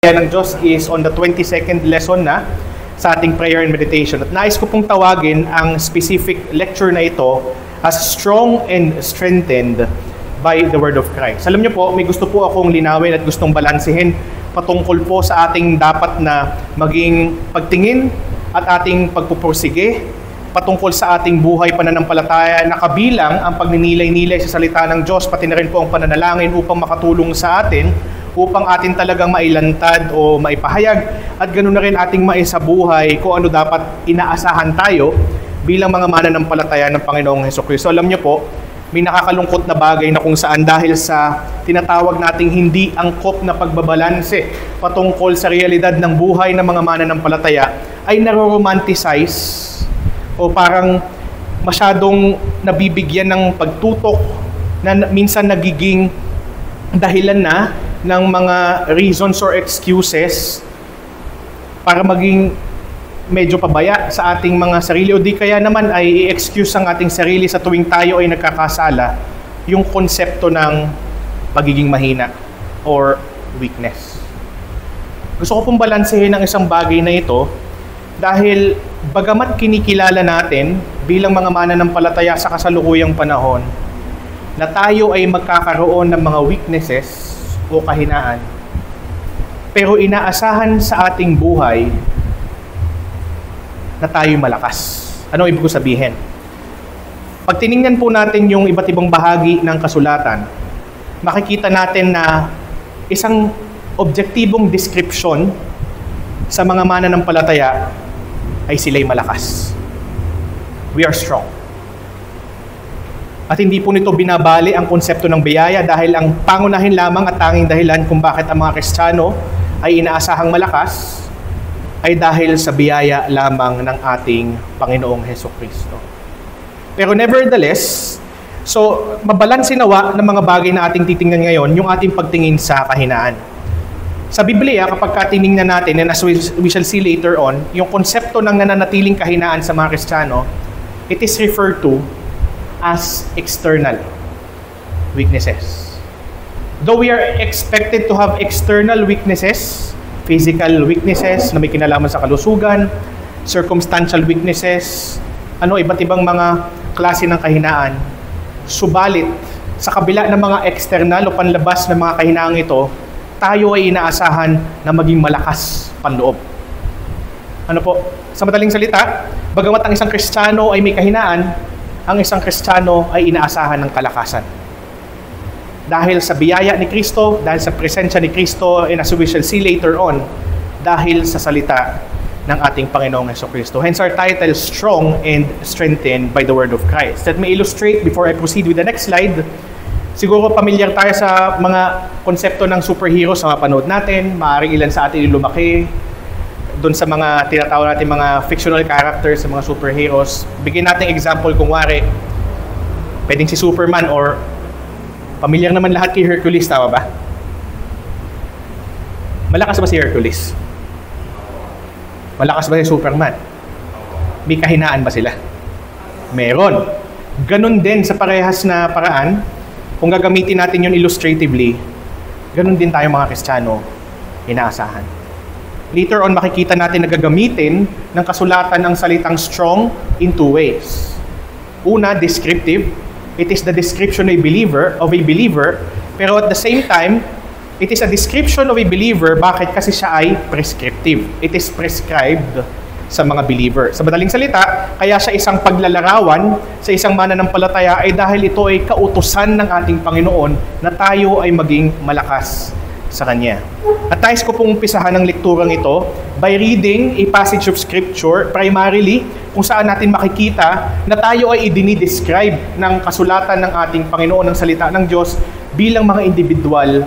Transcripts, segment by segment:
ng Diyos is on the 22nd lesson na sa ating prayer and meditation. At nais ko pong tawagin ang specific lecture na ito as strong and strengthened by the Word of Christ. Alam niyo po, may gusto po akong linawin at gustong balansehin patungkol po sa ating dapat na maging pagtingin at ating pagpupursige patungkol sa ating buhay pananampalataya na kabilang ang pagninilay-nilay sa salita ng Diyos, pati na rin po ang pananalangin upang makatulong sa atin upang atin talagang mailantad o maipahayag at ganoon na rin ating maisabuhay kung ano dapat inaasahan tayo bilang mga mananampalataya ng Panginoong Hesukristo. Alam niyo po, may nakakalungkot na bagay na kung saan dahil sa tinatawag nating hindi angkop na pagbabalanse patungkol sa realidad ng buhay ng mga mananampalataya ay naro-romanticize o parang masyadong nabibigyan ng pagtutok na minsan nagiging dahilan na ng mga reasons or excuses para maging medyo pabaya sa ating mga sarili o di kaya naman ay i-excuse ang ating sarili sa tuwing tayo ay nagkakasala yung konsepto ng pagiging mahina or weakness. Gusto ko pong balansehin ang isang bagay na ito dahil bagamat kinikilala natin bilang mga mananampalataya sa kasalukuyang panahon na tayo ay magkakaroon ng mga weaknesses o kahinaan, pero inaasahan sa ating buhay na tayo'y malakas. Ano ibig ko sabihin? Pag tiningnan po natin yung iba't ibang bahagi ng kasulatan, makikita natin na isang objektibong description sa mga mananampalataya ay sila'y malakas. We are strong. At hindi po nito binabali ang konsepto ng biyaya dahil ang pangunahin lamang at tanging dahilan kung bakit ang mga Kristiyano ay inaasahang malakas ay dahil sa biyaya lamang ng ating Panginoong Hesukristo. Pero nevertheless, so mabalanse nawa ng mga bagay na ating titingnan ngayon yung ating pagtingin sa kahinaan. Sa Biblia, kapag tiningnan natin, and as we shall see later on, yung konsepto ng nananatiling kahinaan sa mga Kristiyano, it is referred to as external weaknesses. Though we are expected to have external weaknesses, physical weaknesses na may kinalaman sa kalusugan, circumstantial weaknesses, iba't ibang mga klase ng kahinaan. Subalit, sa kabila ng mga external o panlabas ng mga kahinaang ito, tayo ay inaasahan na maging malakas panloob. Ano po? Sa madaling salita, bagamat ang isang Kristiyano ay may kahinaan, ang isang Kristiyano ay inaasahan ng kalakasan. Dahil sa biyaya ni Kristo, dahil sa presensya ni Kristo, and as we shall see later on, dahil sa salita ng ating Panginoong Hesukristo. Hence our title, Strong and Strengthened by the Word of Christ. Let me illustrate before I proceed with the next slide. Siguro pamilyar tayo sa mga konsepto ng superheroes na mapanood natin. Maaaring ilan sa atin lumaki doon sa mga tinatawag natin mga fictional characters, sa mga superheroes. Bigyan natin example, kung wari, pwedeng si Superman or pamilyar naman lahat kay Hercules, tama ba? Malakas ba si Hercules? Malakas ba si Superman? May kahinaan ba sila? Meron. Ganon din sa parehas na paraan, kung gagamitin natin yun illustratively, ganon din tayo mga Kristiyano, inaasahan. Later on, makikita natin na gagamitin ng kasulatan ang salitang strong in two ways. Una, descriptive. It is the description of a believer, pero at the same time, it is a description of a believer. Bakit? Kasi siya ay prescriptive. It is prescribed sa mga believer. Sa madaling salita, kaya siya isang paglalarawan sa isang mananampalataya ay dahil ito ay kautusan ng ating Panginoon na tayo ay maging malakas sa Kanya. At nais ko pong umpisahan ang lekturang ito by reading a passage of Scripture, primarily kung saan natin makikita na tayo ay idinidescribe ng kasulatan ng ating Panginoon ng salita ng Diyos bilang mga individual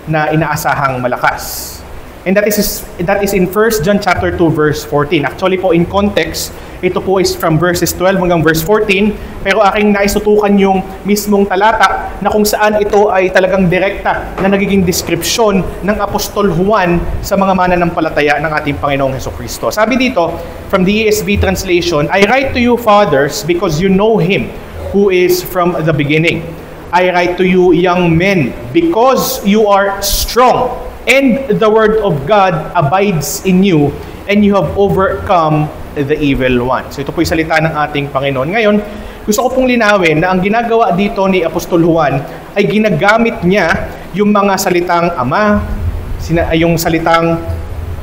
na inaasahang malakas. And that is in 1 John chapter 2 verse 14. Actually po in context, ito po is from verses 12 hanggang verse 14, pero aking naisutukan yung mismong talata na kung saan ito ay talagang direkta na nagiging description ng Apostol Juan sa mga mananampalataya ng ating Panginoong Hesukristo. Sabi dito, from the ESV translation, I write to you, fathers, because you know Him who is from the beginning. I write to you, young men, because you are strong and the word of God abides in you, and you have overcome the evil one. So ito po yung salita ng ating Panginoon. Ngayon, gusto ko pong linawin na ang ginagawa dito ni Apostol Juan ay ginagamit niya yung mga salitang ama, yung salitang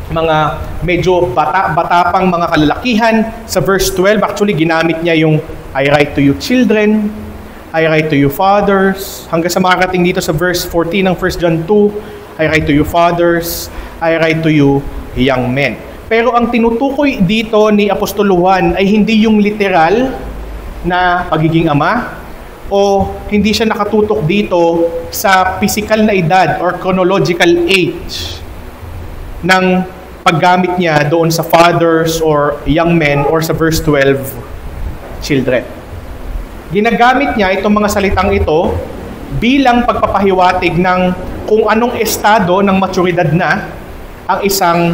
mga medyo bata pang mga kalalakihan. Sa verse 12, actually ginamit niya yung I write to you children, I write to you fathers, hanggang sa makarating dito sa verse 14 ng 1 John 2, I write to you fathers, I write to you young men. Pero ang tinutukoy dito ni Apostol Juan ay hindi yung literal na pagiging ama, o hindi siya nakatutok dito sa physical na edad or chronological age ng paggamit niya doon sa fathers or young men or sa verse 12, children. Ginagamit niya itong mga salitang ito bilang pagpapahiwatig ng kung anong estado ng maturidad na ang isang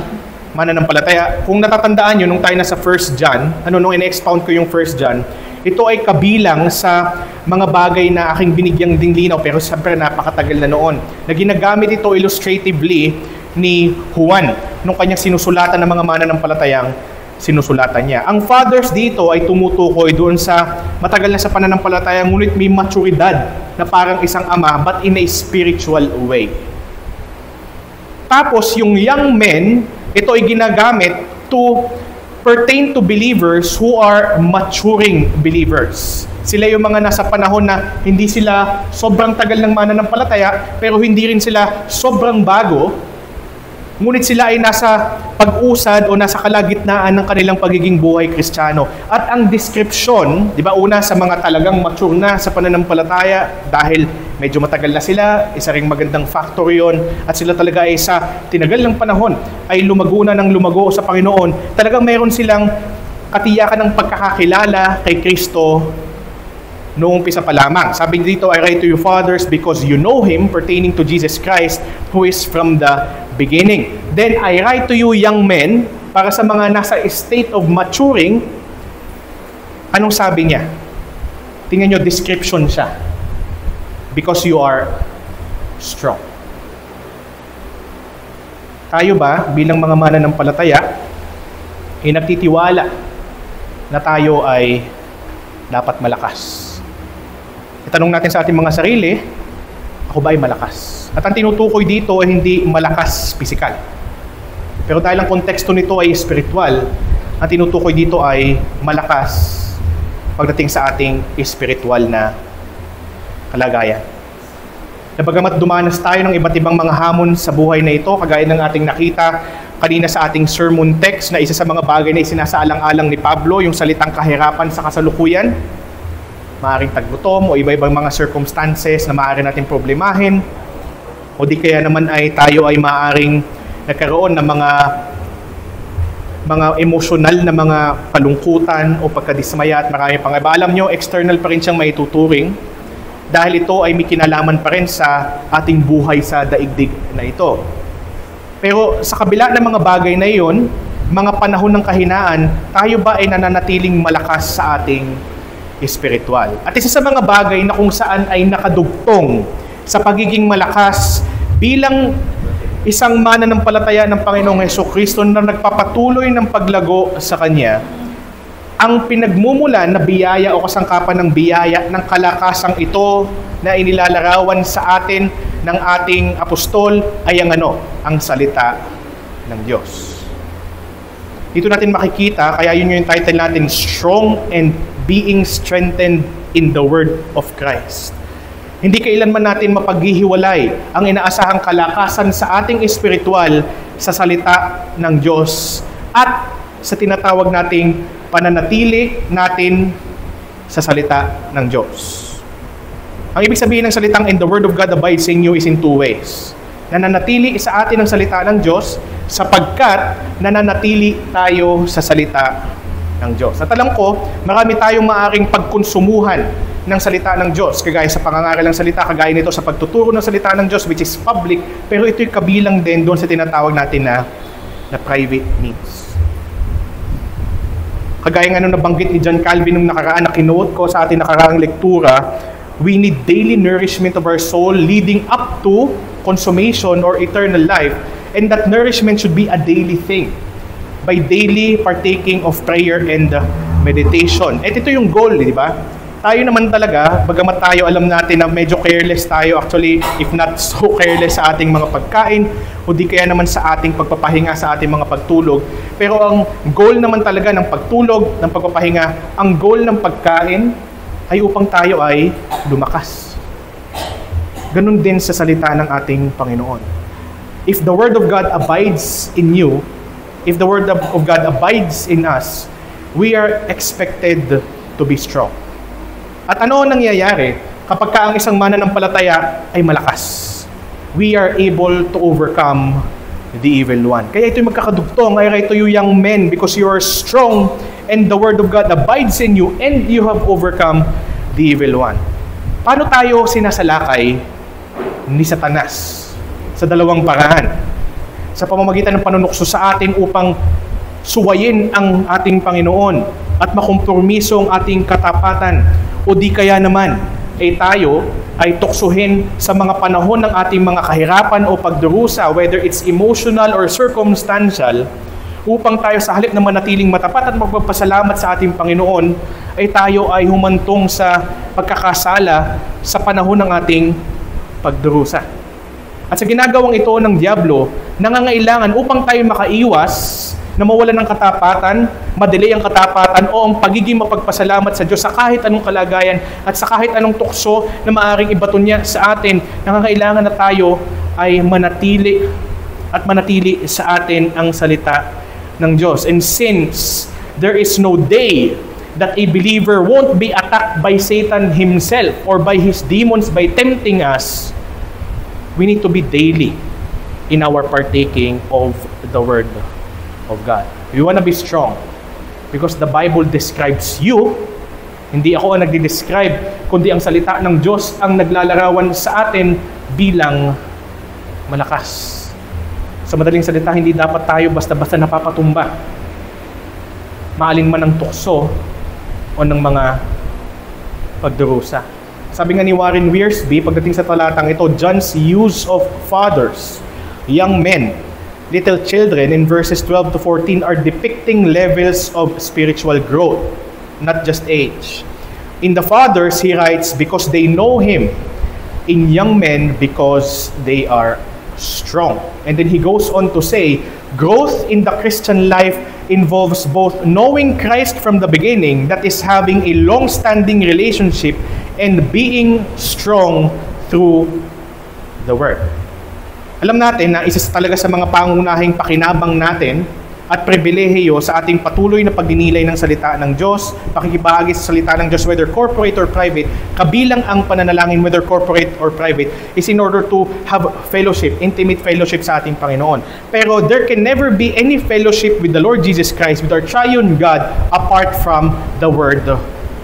mananampalataya. Kung natatandaan nyo, nung tayo na sa 1 John, nung in-expound ko yung 1 John, ito ay kabilang sa mga bagay na aking binigyang ding linaw, pero siyempre napakatagal na noon, na ginagamit ito illustratively ni Juan nung kanyang sinusulatan ng mga mananampalatayang sinusulatan niya. Ang fathers dito ay tumutukoy doon sa matagal na sa pananampalataya, ngunit may maturidad na parang isang ama, but in a spiritual way. Tapos yung young men, ito ay ginagamit to pertain to believers who are maturing believers. Sila yung mga nasa panahon na hindi sila sobrang tagal ng mananampalataya, pero hindi rin sila sobrang bago, ngunit sila ay nasa pag-usad o nasa kalagitnaan ng kanilang pagiging buhay Kristiyano. At ang description, di ba, una sa mga talagang mature na sa pananampalataya, dahil medyo matagal na sila, isa ring magandang factor yun, at sila talaga ay sa tinagal ng panahon ay lumago na ng lumago sa Panginoon. Talagang mayroon silang katiyakan ng pagkakakilala kay Kristo noong umpisa pa lamang. Sabi dito, I write to you fathers because you know Him, pertaining to Jesus Christ, who is from the beginning. Then I write to you young men, para sa mga nasa state of maturing. Anong sabi niya? Tingnan nyo, description siya. Because you are strong. Tayo ba, bilang mga mananampalataya, ay nagtitiwala na tayo ay dapat malakas? Itanong natin sa ating mga sarili, ako ba ay malakas? At ang tinutukoy dito ay hindi malakas pisikal. Pero dahil ang konteksto nito ay spiritual, ang tinutukoy dito ay malakas pagdating sa ating spiritual na kalagayan. Na bagamat dumanas tayo ng iba't ibang mga hamon sa buhay na ito, kagaya ng ating nakita kanina sa ating sermon text, na isa sa mga bagay na isinasaalang-alang ni Pablo, yung salitang kahirapan sa kasalukuyan, maaaring taggutom o iba-ibang mga circumstances na maaari natin problemahin, o di kaya naman ay tayo ay maaaring nagkaroon ng mga emosyonal na mga palungkutan o pagkadismaya at marami pang iba. Alam nyo, external pa rin siyang maituturing dahil ito ay may kinalaman pa rin sa ating buhay sa daigdig na ito. Pero sa kabila ng mga bagay na iyon, mga panahon ng kahinaan, tayo ba ay nananatiling malakas sa ating espiritual? At isa sa mga bagay na kung saan ay nakadugtong sa pagiging malakas bilang isang mananampalataya ng Panginoong Hesukristo na nagpapatuloy ng paglago sa Kanya, ang pinagmumulan na biyaya o kasangkapan ng biyaya ng kalakasang ito na inilalarawan sa atin ng ating apostol ay ang salita ng Diyos. Dito natin makikita, kaya yun yung title natin, Strong and Being Strengthened in the Word of Christ. Hindi kailanman natin mapaghihiwalay ang inaasahang kalakasan sa ating espiritual sa salita ng Diyos at sa tinatawag nating pananatili natin sa salita ng Diyos. Ang ibig sabihin ng salitang "and the word of God abides in you" is in two ways. Nananatili sa atin ang salita ng Diyos sapagkat nananatili tayo sa salita ng Diyos. At alam ko, marami tayong maaring pagkonsumuhan ng salita ng Diyos, kagaya sa pangangaral ng salita, kagaya nito sa pagtuturo ng salita ng Diyos, which is public, pero ito'y kabilang din doon sa tinatawag natin na private needs. Kagaya nga nung nabanggit ni John Calvin nung nakaraan, na kinuot ko sa ating nakaraang lektura, we need daily nourishment of our soul leading up to consummation or eternal life, and that nourishment should be a daily thing by daily partaking of prayer and meditation. At ito yung goal, di ba? Tayo naman talaga, bagamat tayo alam natin na medyo careless tayo, actually, if not so careless sa ating mga pagkain, o di kaya naman sa ating pagpapahinga, sa ating mga pagtulog. Pero ang goal naman talaga ng pagtulog, ng pagpapahinga, ang goal ng pagkain ay upang tayo ay lumakas. Ganun din sa salita ng ating Panginoon. If the Word of God abides in you, if the Word of God abides in us, we are expected to be strong. At ano ang nangyayari kapag ang isang mananampalataya ay malakas? We are able to overcome the evil one. Kaya ito'y magkakadugtong. I write to you, young men, because you are strong and the Word of God abides in you and you have overcome the evil one. Paano tayo sinasalakay ni Satanas? Sa dalawang paraan. Sa pamamagitan ng panunukso sa atin upang suwayin ang ating Panginoon at makompromiso ang ating katapatan, o di kaya naman ay tayo ay tuksuhin sa mga panahon ng ating mga kahirapan o pagdurusa, whether it's emotional or circumstantial, upang tayo sa halip na manatiling matapat at magpapasalamat sa ating Panginoon, ay tayo ay humantong sa pagkakasala sa panahon ng ating pagdurusa. At sa ginagawang ito ng Diablo, nangangailangan upang tayo makaiwas na mawalan ng katapatan, madelay ang katapatan o ang pagiging mapagpasalamat sa Diyos sa kahit anong kalagayan at sa kahit anong tukso na maaaring ibato niya sa atin. Nangangailangan na tayo ay manatili at manatili sa atin ang salita ng Diyos. And since there is no day that a believer won't be attacked by Satan himself or by his demons by tempting us, we need to be daily in our partaking of the Word of God. We want to be strong because the Bible describes you. Hindi ako ang nagdi-describe, kundi ang salita ng Diyos ang naglalarawan sa atin bilang malakas. Sa madaling salita, hindi dapat tayo basta-basta napapatumba, maalin man ng tukso o ng mga pagdurusa. Sabi nga ni Warren Wiersbe, pagdating sa talatang ito, John's use of fathers, young men, little children in verses 12 to 14 are depicting levels of spiritual growth, not just age. In the fathers, he writes, because they know him. In young men, because they are strong. And then he goes on to say, growth in the Christian life involves both knowing Christ from the beginning, that is having a long-standing relationship, and being strong through the Word. Alam natin na isa talaga sa mga pangunahing pakinabang natin at pribilehiyo sa ating patuloy na pagdinilay ng salita ng Diyos, pakikibahagi sa salita ng Diyos, whether corporate or private, kabilang ang pananalangin, whether corporate or private, is in order to have fellowship, intimate fellowship sa ating Panginoon. Pero there can never be any fellowship with the Lord Jesus Christ, with our triune God, apart from the Word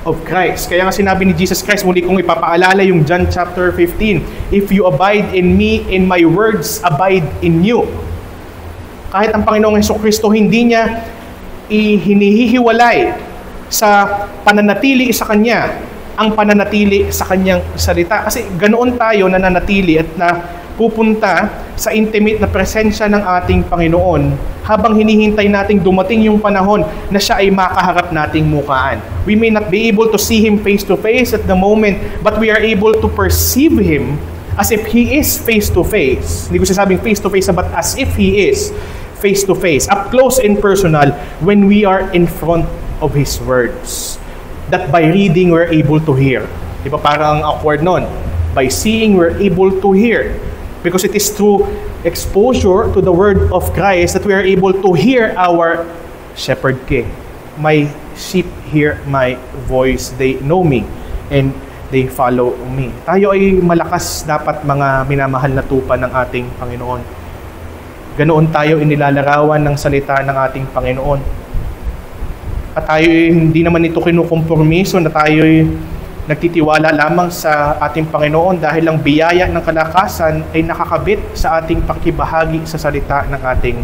of Christ. Kaya nga sinabi ni Jesus Christ, muli kong ipapaalala yung John chapter 15, if you abide in me, in my words abide in you. Kahit ang Panginoong Jesucristo hindi niya hinihiwalay sa pananatili sa Kanya, ang pananatili sa Kanyang salita. Kasi ganoon tayo nananatili at na pupunta sa intimate na presensya ng ating Panginoon habang hinihintay nating dumating yung panahon na siya ay makaharap nating mukhaan. We may not be able to see Him face to face at the moment, but we are able to perceive Him as if He is face to face. Hindi ko sinasabing face to face, but as if He is face to face, up close and personal, when we are in front of His words. That by reading, we're able to hear. Di ba parang awkward nun? By seeing, we're able to hear. Because it is through exposure to the Word of Christ that we are able to hear our Shepherd King. My sheep hear my voice, they know me, and they follow me. Tayo ay malakas dapat mga minamahal na tupa ng ating Panginoon. Ganoon tayo inilalarawan ng salita ng ating Panginoon. At tayo hindi naman ito kinukompromiso na tayo nagtitiwala lamang sa ating Panginoon dahil ang biyaya ng kalakasan ay nakakabit sa ating pakibahagi sa salita ng ating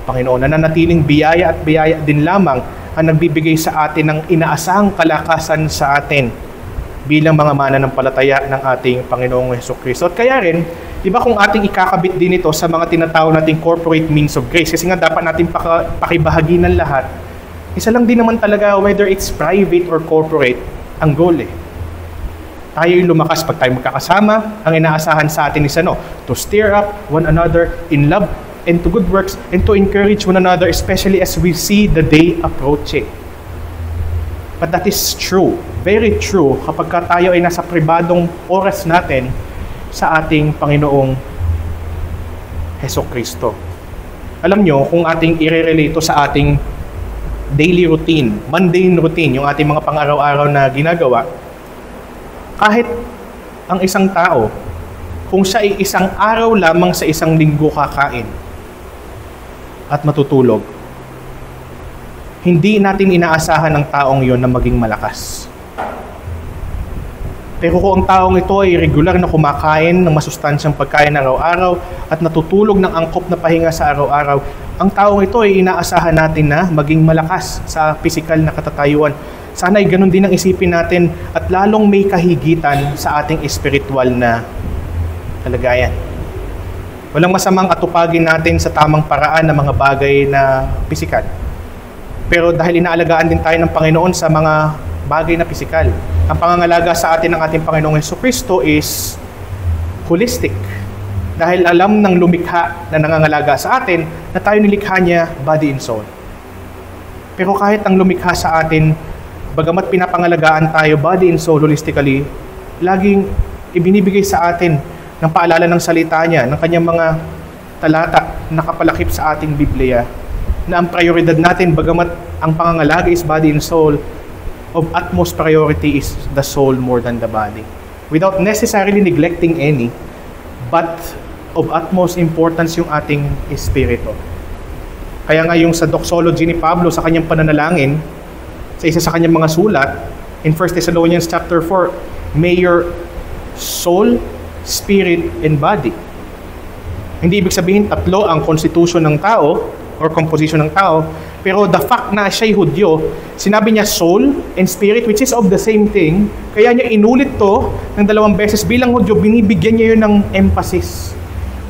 Panginoon. Nananatiling biyaya at biyaya din lamang ang nagbibigay sa atin ng inaasahang kalakasan sa atin bilang mga mananampalataya ng ating Panginoong Jesucristo. At kaya rin, Di ba kung ating ikakabit din ito sa mga tinatawag nating corporate means of grace, kasi nga dapat natin pakibahagi ng lahat, isa lang din naman talaga, whether it's private or corporate, ang goal eh. Tayo yung lumakas pag tayo magkakasama. Ang inaasahan sa atin is to stir up one another in love and to good works and to encourage one another, especially as we see the day approaching. But that is true, very true, kapag tayo ay nasa pribadong oras natin sa ating Panginoong Hesukristo. Alam nyo, kung ating i-relate sa ating daily routine, mundane routine, yung ating mga pang-araw-araw na ginagawa, kahit ang isang tao, kung siya ay isang araw lamang sa isang linggo kakain at matutulog, hindi natin inaasahan ng taong yon na maging malakas. Pero kung ang taong ito ay regular na kumakain ng masustansyang pagkain araw-araw at natutulog ng angkop na pahinga sa araw-araw, ang taong ito ay inaasahan natin na maging malakas sa pisikal na katatayuan. Sana ay ganun din ang isipin natin at lalong may kahigitan sa ating espiritual na kalagayan. Walang masamang atupagin natin sa tamang paraan ng mga bagay na pisikal. Pero dahil inaalagaan din tayo ng Panginoon sa mga bagay na pisikal, ang pangangalaga sa atin ng ating Panginoong Hesukristo is holistic. Dahil alam ng lumikha na nangangalaga sa atin na tayo nilikha niya body and soul. Pero kahit ang lumikha sa atin, bagamat pinapangalagaan tayo body and soul holistically, laging ibinibigay sa atin ng paalala ng salita niya, ng kanyang mga talata na nakapalakip sa ating Biblia, na ang prioridad natin, bagamat ang pangangalaga is body and soul, of utmost priority is the soul more than the body. Without necessarily neglecting any, but of utmost importance yung ating espiritu. Kaya nga yung sa doxology ni Pablo sa kanyang pananalangin, sa isa sa kanyang mga sulat, in 1 Thessalonians chapter 4, may your soul, spirit, and body. Hindi ibig sabihin tatlo ang constitution ng tao or composition ng tao, pero the fact na siya'y Hudyo, sinabi niya soul and spirit, which is of the same thing, kaya niya inulit to ng 2 beses. Bilang Hudyo, binibigyan niya yun ng emphasis.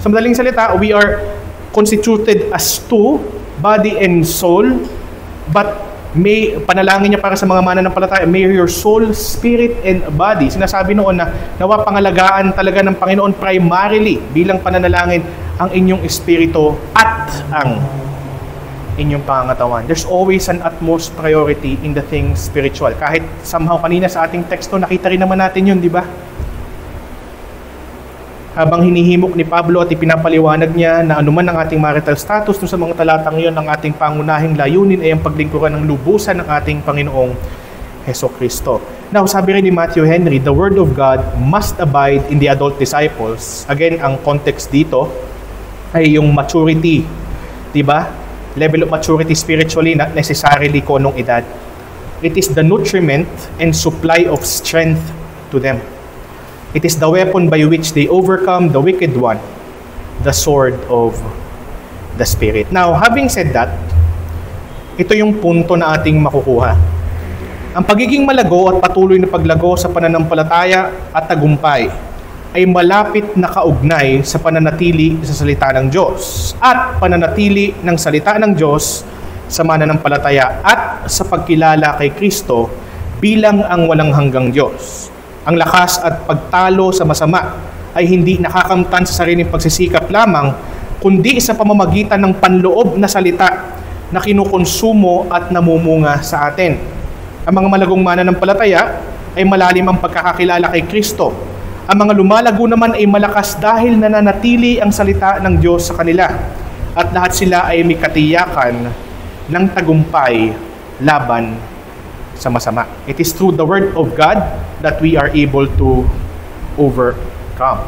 Sa madaling salita, we are constituted as two, body and soul, but may panalangin niya para sa mga mananampalataya, may your soul, spirit, and body. Sinasabi noon na nawa pangalagaan talaga ng Panginoon primarily bilang pananalangin ang inyong espiritu at ang inyong pangangatawan. There's always an utmost priority in the things spiritual. Kahit somehow kanina sa ating teksto, nakita rin naman natin yun, di ba? Habang hinihimok ni Pablo at ipinapaliwanag niya na anuman ang ating marital status sa mga talatang yun, ang ating pangunahing layunin ay ang paglingkuran ng lubusan ng ating Panginoong Hesukristo. Now, sabi rin ni Matthew Henry, the Word of God must abide in the adult disciples. Again, ang context dito ay yung maturity. Diba? Level of maturity spiritually, not necessarily kung anong edad. It is the nutriment and supply of strength to them. It is the weapon by which they overcome the wicked one, the sword of the Spirit. Now, having said that, ito yung punto na ating makukuha. Ang pagiging malago at patuloy na paglago sa pananampalataya at tagumpay ay malapit na kaugnay sa pananatili sa salita ng Diyos at pananatili ng salita ng Diyos sa mananampalataya at sa pagkilala kay Kristo bilang ang walang hanggang Diyos. Ang lakas at pagtalo sa masama ay hindi nakakamtan sa sariling pagsisikap lamang, kundi sa pamamagitan ng panloob na salita na kinukonsumo at namumunga sa atin. Ang mga malagong mananampalataya ay malalim ang pagkakakilala kay Kristo. Ang mga lumalago naman ay malakas dahil nananatili ang salita ng Diyos sa kanila. At lahat sila ay may katiyakan ng tagumpay laban sa masama. It is through the Word of God that we are able to overcome.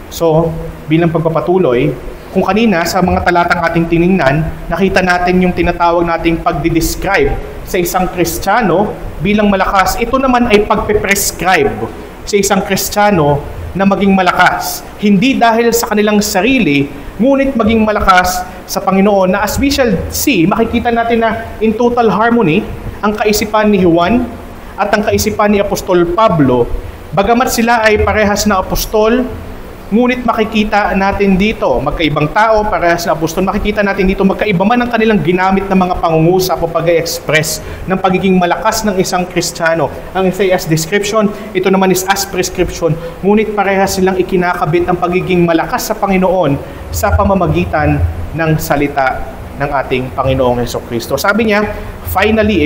So, bilang pagpapatuloy, kung kanina sa mga talatang ating tiningnan, nakita natin yung tinatawag nating pagdi-describe sa isang Kristiyano bilang malakas. Ito naman ay pagpe-prescribe sa isang Kristiyano na maging malakas. Hindi dahil sa kanilang sarili, ngunit maging malakas sa Panginoon, na as we shall see, makikita natin na in total harmony ang kaisipan ni Juan at ang kaisipan ni Apostol Pablo. Bagamat sila ay parehas na apostol, Ngunit makikita natin dito, magkaibang tao, parehas na apostol, makikita natin dito magkaiba man ang kanilang ginamit na mga pangungusap o pag-express ng pagiging malakas ng isang Kristiyano. Ang isa as description, ito naman is as prescription. Ngunit parehas silang ikinakabit ang pagiging malakas sa Panginoon sa pamamagitan ng salita ng ating Panginoong Hesukristo. Sabi niya, finally,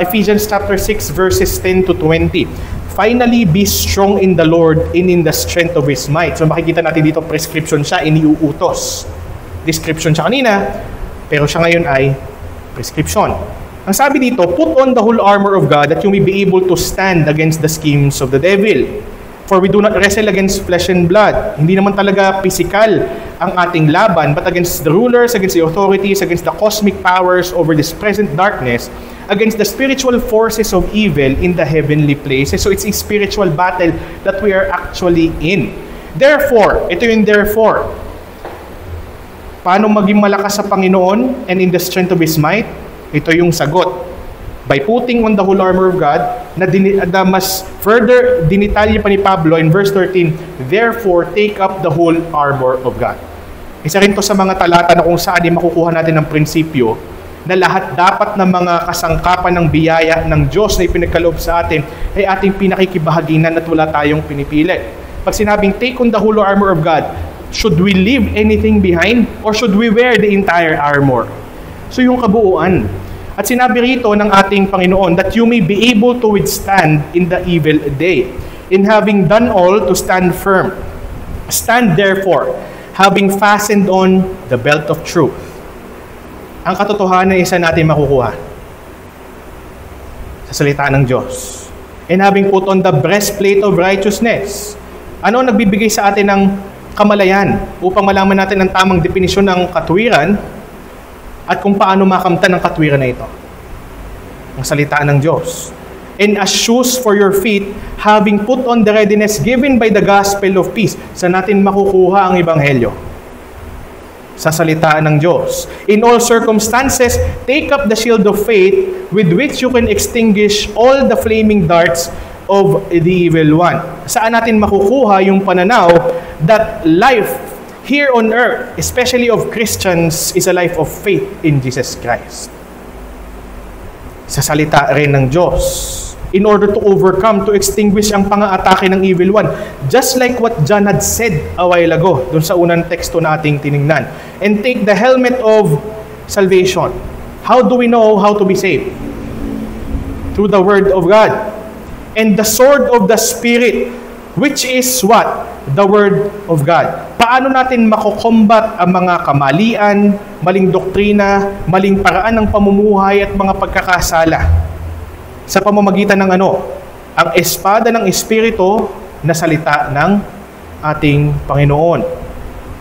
Ephesians chapter 6 verses 10 to 20. Finally, be strong in the Lord and in the strength of His might. So makikita natin dito, prescription siya, iniuutos. Description siya kanina, pero siya ngayon ay prescription. Ang sabi dito, put on the whole armor of God that you may be able to stand against the schemes of the devil. For we do not wrestle against flesh and blood. Hindi naman talaga physical ang ating laban, but against the rulers, against the authorities, against the cosmic powers over this present darkness, against the spiritual forces of evil in the heavenly places. So it's a spiritual battle that we are actually in. Therefore, ito yung therefore. Paano maging malakas sa Panginoon and in the strength of His might? Ito yung sagot. By putting on the whole armor of God, na mas further dinitalye pa ni Pablo in verse 13, therefore take up the whole armor of God. Isa rin to sa mga talata na kung saan makukuha natin ng prinsipyo na lahat dapat ng mga kasangkapan ng biyaya ng Diyos na ipinagkaloob sa atin ay ating pinakikibahaginan at wala tayong pinipili. Pag sinabing take on the whole armor of God, should we leave anything behind or should we wear the entire armor? So yung kabuuan. At sinabi rito ng ating Panginoon that you may be able to withstand in the evil day. In having done all, to stand firm. Stand therefore, having fastened on the belt of truth. Ang katotohanan ay isa natin makukuha sa salita ng Diyos. And having put on the breastplate of righteousness. Ano ang nagbibigay sa atin ng kamalayan upang malaman natin ang tamang definisyon ng katuwiran at kung paano makamtan ang katwiran na ito? Ang salita ng Diyos. And as shoes for your feet, having put on the readiness given by the gospel of peace. Saan natin makukuha ang ebanghelyo? Sa salita ng Diyos. In all circumstances, take up the shield of faith with which you can extinguish all the flaming darts of the evil one. Saan natin makukuha yung pananaw that life here on earth, especially of Christians, is a life of faith in Jesus Christ. Sa salita rin ng Diyos. In order to overcome, to extinguish ang pang-aatake ng evil one. Just like what John had said a while ago, dun sa unang teksto na ating tinignan. And take the helmet of salvation. How do we know how to be saved? Through the Word of God. And the sword of the Spirit, which is what? The Word of God. Paano natin makokombat ang mga kamalian, maling doktrina, maling paraan ng pamumuhay at mga pagkakasala? Sa pamamagitan ng ano? Ang espada ng Espiritu na salita ng ating Panginoon.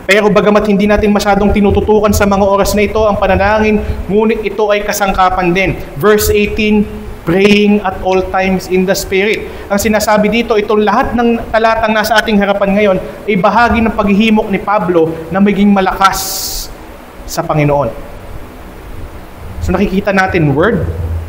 Pero bagamat hindi natin masyadong tinututukan sa mga oras na ito ang panalangin, ngunit ito ay kasangkapan din. Verse 18, praying at all times in the Spirit. Ang sinasabi dito, itong lahat ng talatang nasa ating harapan ngayon ay bahagi ng paghihimok ni Pablo na maging malakas sa Panginoon. So nakikita natin, Word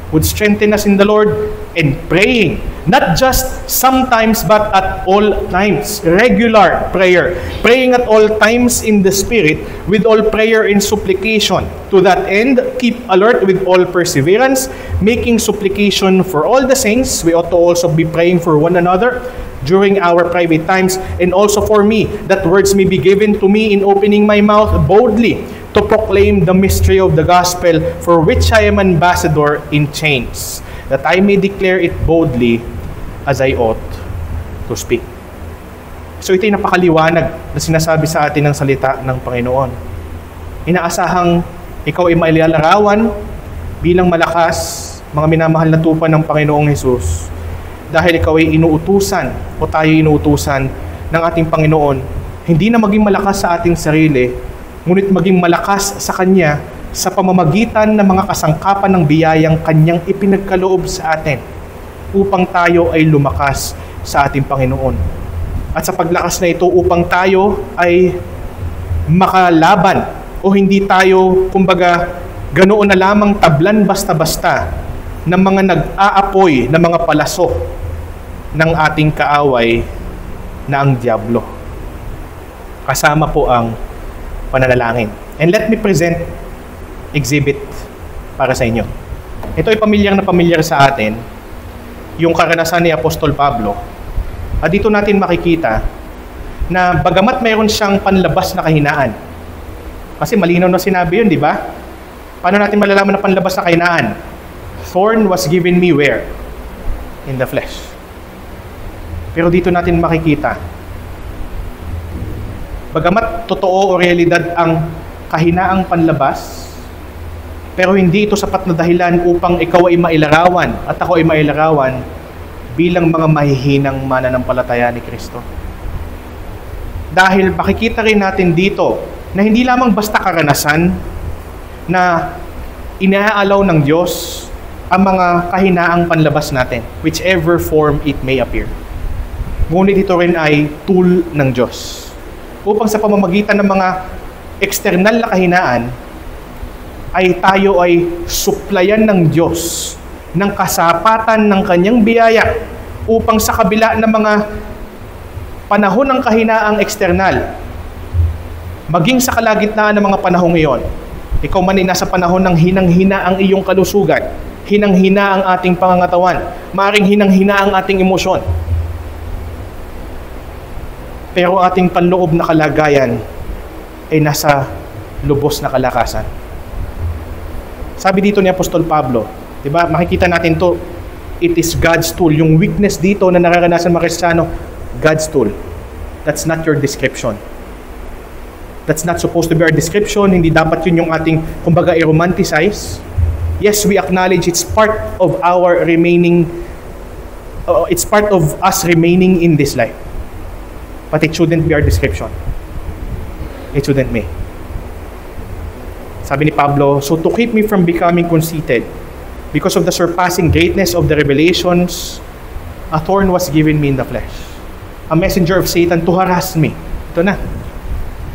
would strengthen us in the Lord and praying. Not just sometimes, but at all times. Regular prayer. Praying at all times in the Spirit with all prayer and supplication. To that end, keep alert with all perseverance, making supplication for all the saints. We ought to also be praying for one another during our private times, and also for me, that words may be given to me in opening my mouth boldly to proclaim the mystery of the gospel, for which I am ambassador in chains, that I may declare it boldly as I ought to speak. So ito'y napakaliwanag na sinasabi sa atin ng salita ng Panginoon. Inaasahang ikaw ay mailalarawan bilang malakas, mga minamahal na tupa ng Panginoong Hesus, dahil ikaw ay inuutusan o tayo inuutusan ng ating Panginoon, hindi na maging malakas sa ating sarili, ngunit maging malakas sa Kanya sa pamamagitan ng mga kasangkapan ng biyayang Kanyang ipinagkaloob sa atin upang tayo ay lumakas sa ating Panginoon. At sa paglakas na ito upang tayo ay makalaban o hindi tayo, kumbaga, ganoon na lamang tablan basta-basta ng mga nag-aapoy na mga palaso ng ating kaaway na ang dyablo. kasama po ang pananalangin. And let me present exhibit para sa inyo. Ito ay pamilyar sa atin, yung karanasan ni Apostol Pablo. At dito natin makikita na bagamat mayroon siyang panlabas na kahinaan, kasi malinaw na sinabi yun, di ba? Paano natin malalaman na panlabas na kahinaan? Thorn was given me where? In the flesh. Pero dito natin makikita, bagamat totoo o realidad ang kahinaang panlabas, pero hindi ito sapat na dahilan upang ikaw ay mailarawan at ako ay mailarawan bilang mga mahihinang mananampalataya ni Kristo. Dahil makikita rin natin dito na hindi lamang basta karanasan na inaalaw ng Diyos ang mga kahinaang panlabas natin, whichever form it may appear. Ngunit ito rin ay tool ng Diyos upang sa pamamagitan ng mga external na kahinaan ay tayo ay suplayan ng Diyos ng kasapatan ng kanyang biyaya upang sa kabila ng mga panahon ng kahinaang eksternal, maging sa kalagitnaan ng mga panahong iyon, ikaw man ay nasa panahon ng hinang-hina ang iyong kalusugan, hinang-hina ang ating pangangatawan, maaaring hinang-hina ang ating emosyon, pero ating panloob na kalagayan ay nasa lubos na kalakasan. Sabi dito ni Apostol Pablo, di ba? Makikita natin to, it is God's tool. Yung weakness dito na nararanasan mga Kristiyano, God's tool. That's not your description. That's not supposed to be our description. Hindi dapat yun yung ating, kumbaga, i-romanticize. Yes, we acknowledge it's part of our remaining, it's part of us remaining in this life. But it shouldn't be our description. It shouldn't be. Sabi ni Pablo, so to keep me from becoming conceited, because of the surpassing greatness of the revelations, a thorn was given me in the flesh. A messenger of Satan to harass me. Ito na.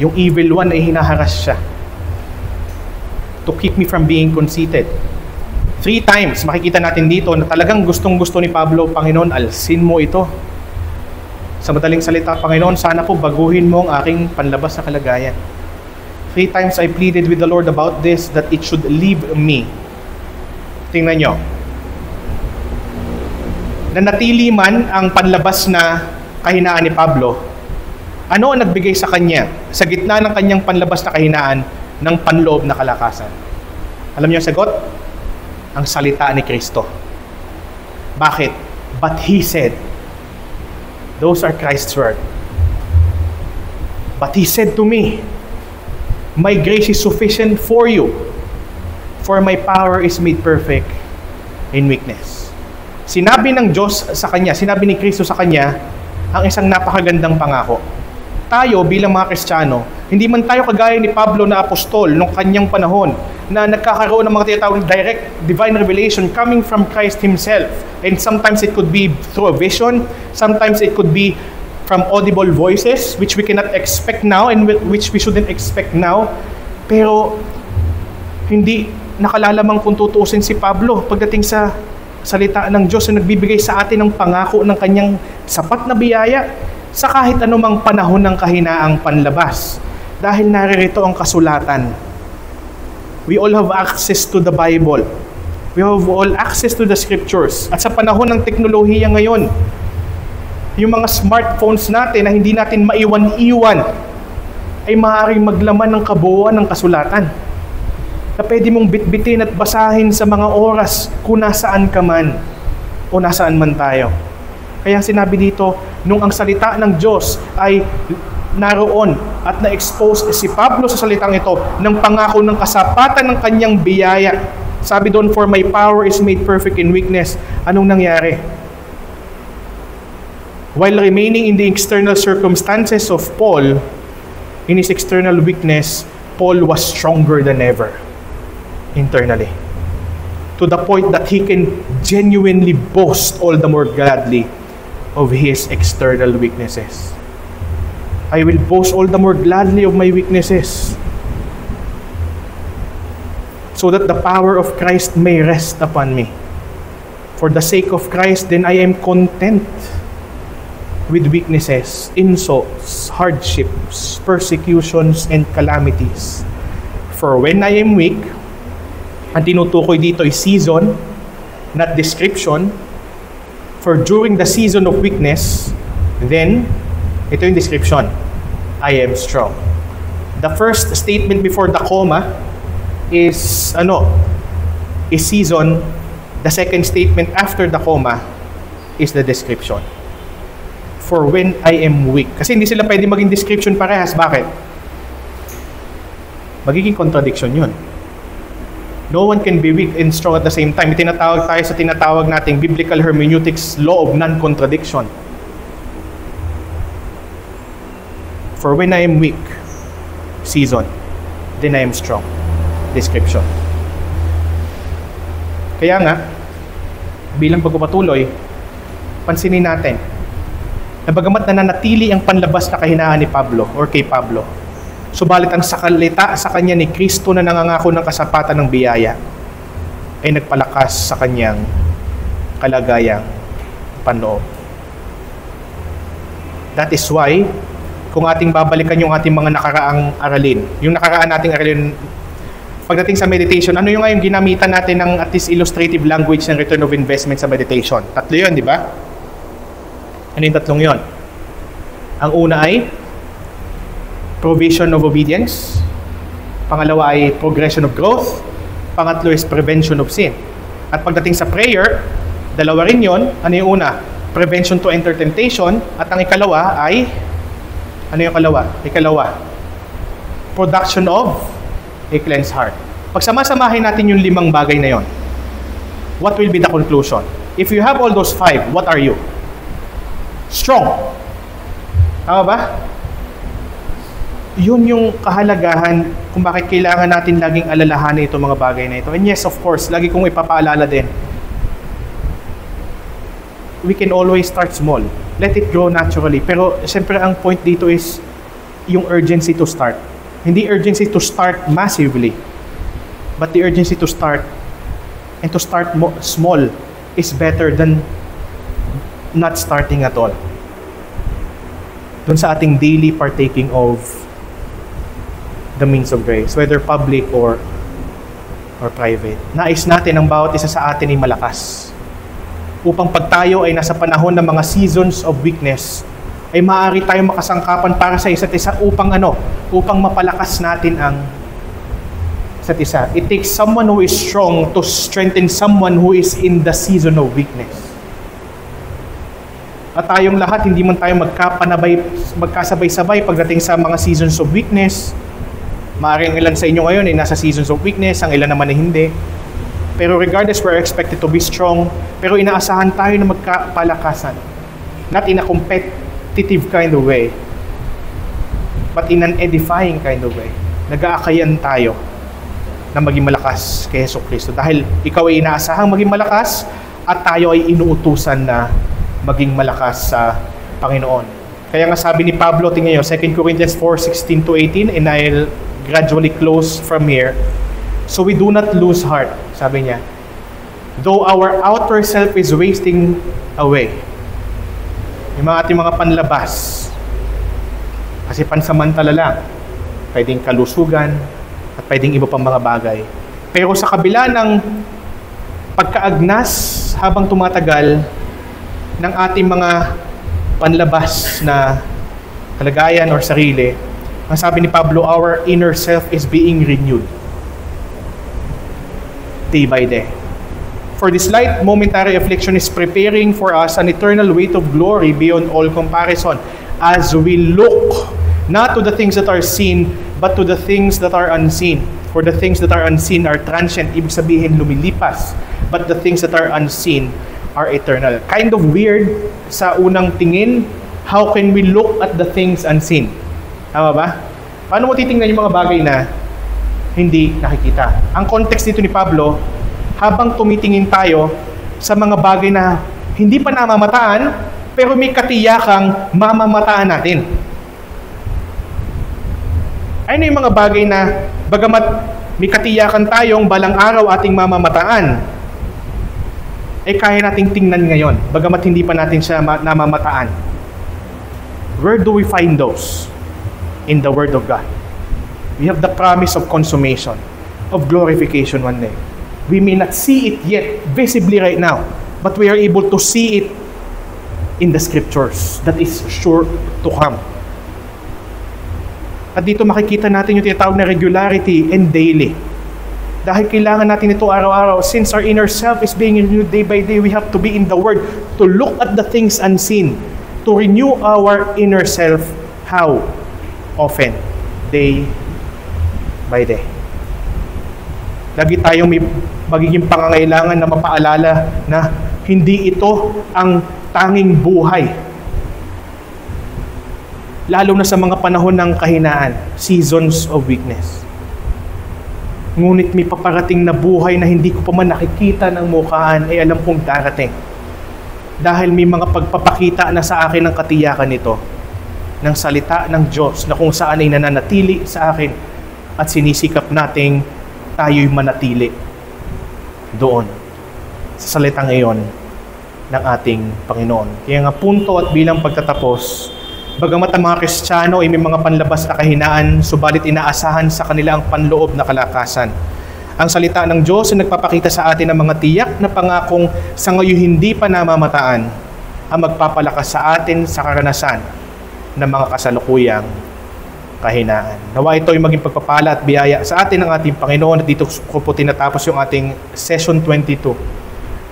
Yung evil one ay hinaharas siya. To keep me from being conceited. 3 times, makikita natin dito na talagang gustong-gusto ni Pablo, Panginoon, alsin mo ito. Sa madaling salita, Panginoon, sana po baguhin mo ang aking panlabas na kalagayan. 3 times I pleaded with the Lord about this, that it should leave me. Tingnan nyo. Nanatili man ang panlabas na kahinaan ni Pablo, ano ang nagbigay sa kanya sa gitna ng kanyang panlabas na kahinaan ng panloob na kalakasan? Alam niyo ang sagot? Ang salita ni Kristo. Bakit? But He said, those are Christ's word. But He said to me, my grace is sufficient for you, for my power is made perfect in weakness. Sinabi ng Diyos sa kanya, sinabi ni Kristo sa kanya, ang isang napakagandang pangako. Tayo bilang mga Kristiyano, hindi man tayo kagaya ni Pablo na apostol nung kanyang panahon na nagkakaroon ng mga tinatawag direct divine revelation coming from Christ Himself. And sometimes it could be through a vision, sometimes it could be from audible voices which we cannot expect now and which we shouldn't expect now. Pero hindi nakalalamang kung tutuusin si Pablo pagdating sa salita ng Diyos na nagbibigay sa atin ng pangako ng kanyang sapat na biyaya sa kahit anumang panahon ng kahinaang panlabas. Dahil naririto ang kasulatan. We all have access to the Bible. We have all access to the Scriptures. At sa panahon ng teknolohiya ngayon, yung mga smartphones natin na hindi natin maiwan-iwan ay maaaring maglaman ng kabuuan ng kasulatan na pwede mong bitbitin at basahin sa mga oras kung nasaan ka man o nasaan man tayo. Kaya sinabi dito, nung ang salita ng Diyos ay naroon at na-expose si Pablo sa salitang ito ng pangako ng kasapatan ng kanyang biyaya. Sabi doon, for my power is made perfect in weakness. Anong nangyari? While remaining in the external circumstances of Paul, in his external weakness, Paul was stronger than ever internally. To the point that he can genuinely boast all the more gladly of his external weaknesses. I will boast all the more gladly of my weaknesses, so that the power of Christ may rest upon me. For the sake of Christ, then I am content with weaknesses, insults, hardships, persecutions, and calamities. For when I am weak, ang tinutukoy dito ay season, not description. For during the season of weakness, then, ito yung description, I am strong. The first statement before the comma is season. The second statement after the comma is the description. For when I am weak. Kasi hindi sila pwede maging description parehas. Bakit? Magiging contradiction yun. No one can be weak and strong at the same time. Itinatawag tayo sa tinatawag nating biblical hermeneutics law of non-contradiction. For when I am weak, season. Then I am strong. Description. Kaya nga, bilang pagpapatuloy, pansinin natin na bagamat nananatili ang panlabas na kahinaan ni Pablo or kay Pablo, subalit ang sakalita sa kanya ni Kristo na nangangako ng kasapatan ng biyaya ay nagpalakas sa kanyang kalagayang panloob. That is why, kung ating babalikan yung ating mga nakaraang aralin, yung nakaraan nating aralin, pagdating sa meditation, ano yung ngayong ginamitan natin ng at least illustrative language ng return of investment sa meditation? Tatlo yun, di ba? Ano yung tatlong yun? Ang una ay provision of obedience. Pangalawa ay progression of growth. Pangatlo is prevention of sin. At pagdating sa prayer, dalawa rin yun. Ano yung una? Prevention to enter temptation. At ang ikalawa ay, ano yung ikalawa? Production of a cleansed heart. Pagsama-samahin natin yung 5 bagay na yon, what will be the conclusion? If you have all those 5, what are you? Strong. Tama ba? Yun yung kahalagahan kung bakit kailangan natin laging alalahanin itong mga bagay na ito. And yes, of course, lagi kong ipapaalala din, we can always start small. Let it grow naturally. Pero siyempre ang point dito is yung urgency to start. Hindi urgency to start massively, but the urgency to start, and to start small is better than not starting at all. Dun sa ating daily partaking of the means of grace, whether public or private. Nais natin ang bawat isa sa atin ay malakas. Upang pag tayo ay nasa panahon ng mga seasons of weakness, ay maaari tayong makasangkapan para sa isa't isa upang mapalakas natin ang isa't isa. It takes someone who is strong to strengthen someone who is in the season of weakness. At tayong lahat, hindi man tayo magkasabay-sabay pagdating sa mga seasons of weakness. Maaaring ilan sa inyo ngayon ay nasa seasons of weakness, ang ilan naman ay hindi. Pero regardless, we're expected to be strong. Pero inaasahan tayo na magkapalakasan. Not in a competitive kind of way, but in an edifying kind of way. Nag-aakayan tayo na maging malakas kay Jesucristo. Dahil ikaw ay inaasahang maging malakas at tayo ay inuutusan na maging malakas sa Panginoon. Kaya nga sabi ni Pablo, tingnan nyo, 2 Corinthians 4:16-18, and I'll gradually close from here. So we do not lose heart, sabi niya. Though our outer self is wasting away. Yung mga ating mga panlabas, kasi pansamantala lang, pwedeng kalusugan at pwedeng iba pang mga bagay. Pero sa kabila ng pagkaagnas habang tumatagal ng ating mga panlabas na kalagayan or sarili, ang sabi ni Pablo, our inner self is being renewed day by day. For this light momentary affliction is preparing for us an eternal weight of glory beyond all comparison, as we look not to the things that are seen, but to the things that are unseen. For the things that are unseen are transient, ibig sabihin lumilipas, but the things that are unseen are eternal. Kind of weird sa unang tingin, how can we look at the things unseen? Tama ba? Paano mo titingnan yung mga bagay na hindi nakikita? Ang context dito ni Pablo, habang tumitingin tayo sa mga bagay na hindi pa namamataan, pero may katiyakang mamamataan natin. Ano yung mga bagay na bagamat may katiyakan tayong balang araw ating mamamataan, kaya nating tingnan ngayon, bagamat hindi pa natin siya namamataan. Where do we find those? In the Word of God. We have the promise of consummation, of glorification one day. We may not see it yet visibly right now, but we are able to see it in the Scriptures that is sure to come. At dito makikita natin yung tinatawag na regularity and daily. Dahil kailangan natin ito araw-araw. Since our inner self is being renewed day by day, we have to be in the Word to look at the things unseen, to renew our inner self. How? Often. Day by day. Lagi tayong may magiging pangangailangan na mapaalala na hindi ito ang tanging buhay. Lalo na sa mga panahon ng kahinaan, seasons of weakness. Ngunit may paparating na buhay na hindi ko pa man nakikita ng mukhaan ay alam kong darating. Dahil may mga pagpapakita na sa akin ng katiyakan nito, ng salita ng Diyos na kung saan ay nananatili sa akin at sinisikap nating tayo'y manatili doon sa salitang iyon ng ating Panginoon. Kaya nga punto at bilang pagtatapos, bagamat ang mga Kristiyano ay may mga panlabas na kahinaan, subalit inaasahan sa kanila ang panloob na kalakasan. Ang salita ng Diyos ay nagpapakita sa atin ng mga tiyak na pangakong sa ngayon hindi pa namamataan ang magpapalakas sa atin sa karanasan ng mga kasalukuyang kahinaan. Nawa ito ay maging pagpapala at biyaya sa atin ng ating Panginoon. At dito ko po tinatapos yung ating session 22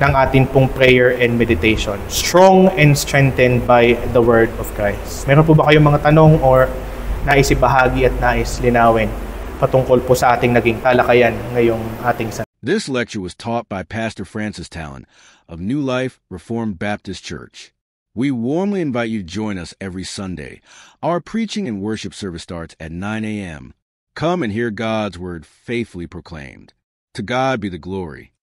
ng ating pong prayer and meditation. Strong and strengthened by the Word of Christ. Meron po ba kayong mga tanong or nais ibahagi at nais linawin patungkol po sa ating naging talakayan ngayong ating This lecture was taught by Pastor Francis Talon of New Life Reformed Baptist Church. We warmly invite you to join us every Sunday. Our preaching and worship service starts at 9 a.m. Come and hear God's word faithfully proclaimed. To God be the glory.